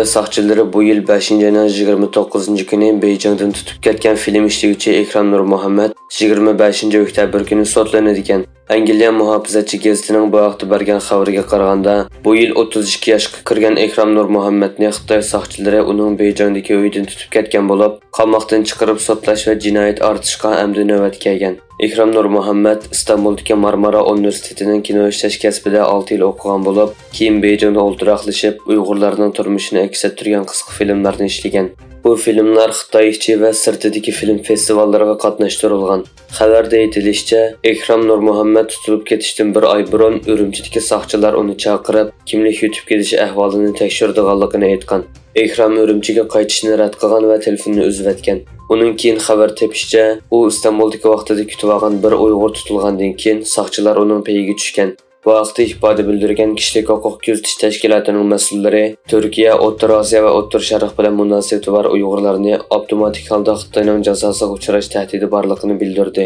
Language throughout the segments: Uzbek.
Xitoy saqchilari bu yil 5-ayning 29-kuni Beyjingdan tutib ketgan film ishlovchi Ekram Nurmuhammad 25-oktyabr kuni sotlanadi ekan. Angliya muhofizachi gazetining bu vaqtda bergan xabariga qaraganda, bu yil 32 yoshga kirgan Ekram Nurmuhammadni Xitoy saqchilari uning Beyjingdagi uyidan tutib ketgan bo'lib, qamoqdan chiqarib sotlash va jinoyat ortishga amdi navbat kelgan. Ekram Nurmuhammad İstanbuldagi Marmara universitetining kino ishlash kasbida 6 yil o'qigan bo'lib, keyin Beyjingda o'ltiraqlashib, Uyg'urlarning turmushini aks ettirgan qisqa filmlarni ishlagan. Bu filmlar Xitoy ichi va sirtidagi film festivallariga qatnashtirilgan. Xabarda aytilishicha, Ekram Nurmuhammad tutilib ketishdan bir oy burun Urumchidagi saqchilar uni chaqirib, kimlik yutib ketishi ahvolini tekshirdiganligini aytgan. Ekram Urumchiga qaytishni rad qilgan va telefonni uzib etgan. Uning keyin xabar tepishicha, u İstanbuldagi vaqtida kutib olgan bir Uyg'ur tutilgandan keyin saqchilar uning payiga tushgan. Bu haqda ifoda bildirgan kishilik huquq kuzatish tashkilotining mas'ullari Turkiya, O'rta Osiyo va O'rta Sharq bilan munosabati bor Uyg'urlarni avtomatik holda Xitoyning jazosiga uchrash tahdidi borligini bildirdi.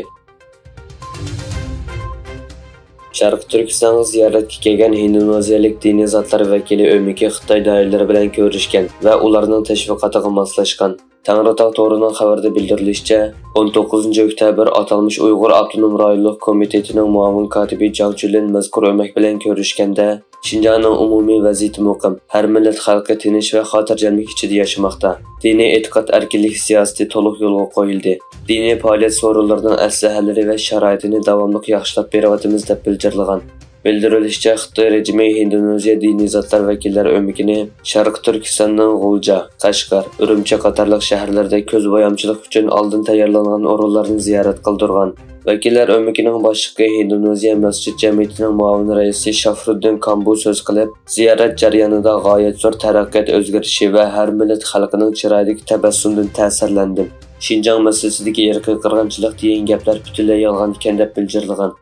Sharq Turkistonga ziyoratga kelgan Indoneziyalik diniy zotlar vakili o'miki Xitoy doiralari bilan ko'rishgan va ularning tashviqotiga moslashgan. Tangritog to'rining xabarida bildirilishicha, 19-oktyabr atalmış Uyg'ur Avtonom rayonlik komitetining muavin katibi Jang Chulin mazkur o'mak bilan ko'rishganda, Xinjiangning umumiy vaziyati muqim, har millat xalqi tinch va xotirjamlik ichida yashamoqda. Diniy e'tiqod erkinlik siyosati to'liq yo'lga qo'yildi. Diniy faoliyat so'rovlarining aslahalari va sharoitini davomli yaxshilab beryapmiz deb bildirilgan. Bildirilishicha, Xitoy rejimi Indoneziya diniy zotlar vakillari o'mikini Sharq Turkistonning G'ulja, Qashqar, Urumchi qatorliq shaharlarda ko'z boyamchilik uchun oldin tayyorlangan o'rinlarni ziyorat qildirgan. Vakillar o'mikining boshlig'i Indoneziya masjid jamiyatining muavin raisi Shafruddin Kambu so'z qilib, ziyorat jarayonida g'oyat zo'r taraqqiyot o'zgarishi va har millat xalqining chiroyli tabassumdan ta'sirlandim. Xinjiang masalasidagi irqiy qirg'inchilik degan gaplar butunlay yolg'on ekan deb bildirilgan.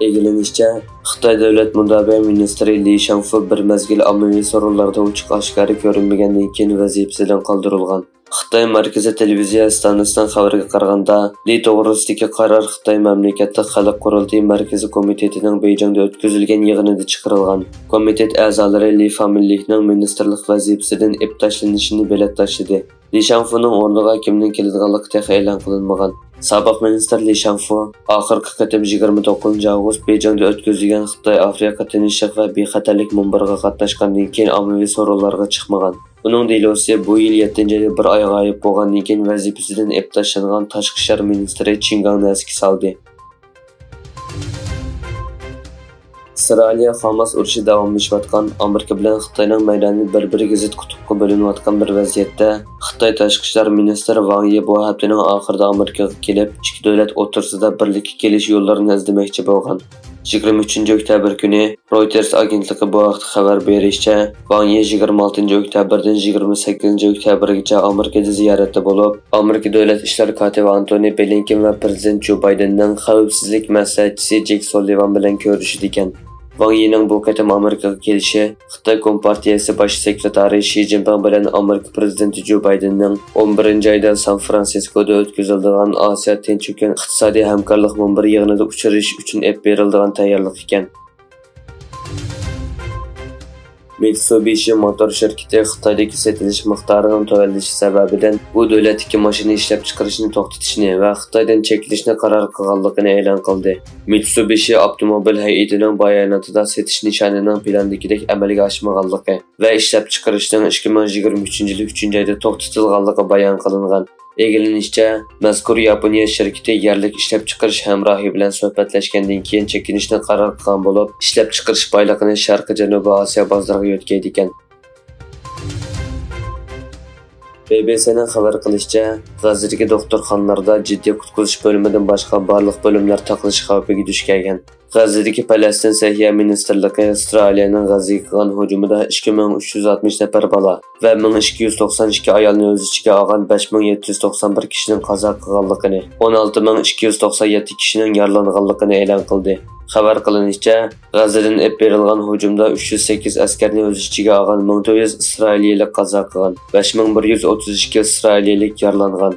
Egilinishcha, Xitoy davlat mudofaa ministri Li Shangfu bir mezgil ommaviy so'rovlarda ochiq oshkora ko'rinmagandan keyin vazifasidan qoldirilgan. Xitoy Markaziy televiziya stansiyasining xabariga qaraganda, Li to'g'risidagi qaror Xitoy mamlakatlik xalq qurultiyi markaziy komitetining Beyjingda o'tkazilgan yig'inida chiqarilgan. Komitet a'zolari Li familiyaning ministerlik vazifasidan ib tashlanishini belgitlashdi. Li Shangfuning o'rniga kimning keladiganligi e'lon qilinmagan. Sobiq ministr Li Shangfu oxirgi qatim 29-avgust Beyjingda o'tkazilgan Xitoy Afrika tinchlik va bexatarlik munbiriga qatnashgandan keyin ommaviy so'rovlarga chiqmagan. Uning delosi bu yil 7-yil bir oy g'oyib bo'lgandan keyin vazifasidan ib tashlangan tashqi ishlar ministri Chingangni esga soldi. Isroiliya Hamas urushi davomlashayotgan Amerika bilan Xitoyning maydoni bir-biriga zid qutbga bo'linayotgan bir vaziyatda, Xitoy tashqi ishlar ministri Wang Yi bu haftaning oxirida Amerikaga kelib, ikki davlat o'rtasida birlikka kelish yo'llarini izlamoqchi bo'lgan. 23-oktyabr kuni Reuters agentligi bu vaqtda xabar berishicha, Wang Yi 26-oktyabrdan 28-oktyabrgacha Amerikada ziyoratda bo'lib, Amerika davlat ishlar kotibi Antony Blinken va prezident Joe Bidenning xavfsizlik maslahatchisi Jake Sullivan bilan ko'rishdi ekan. Wang Yining bu qatam Amerikaga kelishi Xitoy Kompartiyasi bosh sekretari Xi Jinping bilan Amerika prezidenti Joe Bidenning 11-oyda San Fransiskoda o'tkaziladigan Osiyo tinch okean iqtisodiy hamkorlik munbiri yig'inida uchrashish uchun beriladigan tayyorlik ekan. Mitsubishi motor shirkati Xitoydagi sotilish miqdorining to'valashi sababidan bu davlatdagi mashina ishlab chiqarishni to'xtatishni va Xitoydan chekilishni qaror qilganligini e'lon qildi. Mitsubishi avtomobil hay'atining bayonotida sotish nishonining plandagidek amalga oshmaganligi va ishlab chiqarishning 2023-yil 3-oyda to'xtatilganligi bayon qilingan. Egilinishcha, mazkur Yaponiya shirkati yerlik ishlab chiqarish hamrohi bilan suhbatlashgandan keyin chekinishni qaror qilgan bo'lib, ishlab chiqarish boyligini Sharqiy Janubiy Osiyo bozoriga yo'tkaydi ekan. BBC'ning xabar qilishicha, G'azadagi doktorxonalarda jiddiy qutqazish bo'limidan boshqa barliq bo'limlar taqilish xavfiga duch kelgan. G'azadagi Falastin Sahiyya ministrligi Avstraliyaning G'azaga qilgan hujumida 2360 nafar bola va 1292 ayolni o'z ichiga olgan 5791 kishining qazo qilganligini, 16297 kishining yaralanganligini e'lon qildi. Xabar qilinishicha, G'azadan berilgan hujumda 308 askarni o'z ichiga olgan 1900 isroiliyalik qazo qilgan, 5132 isroiliyalik yaralangan.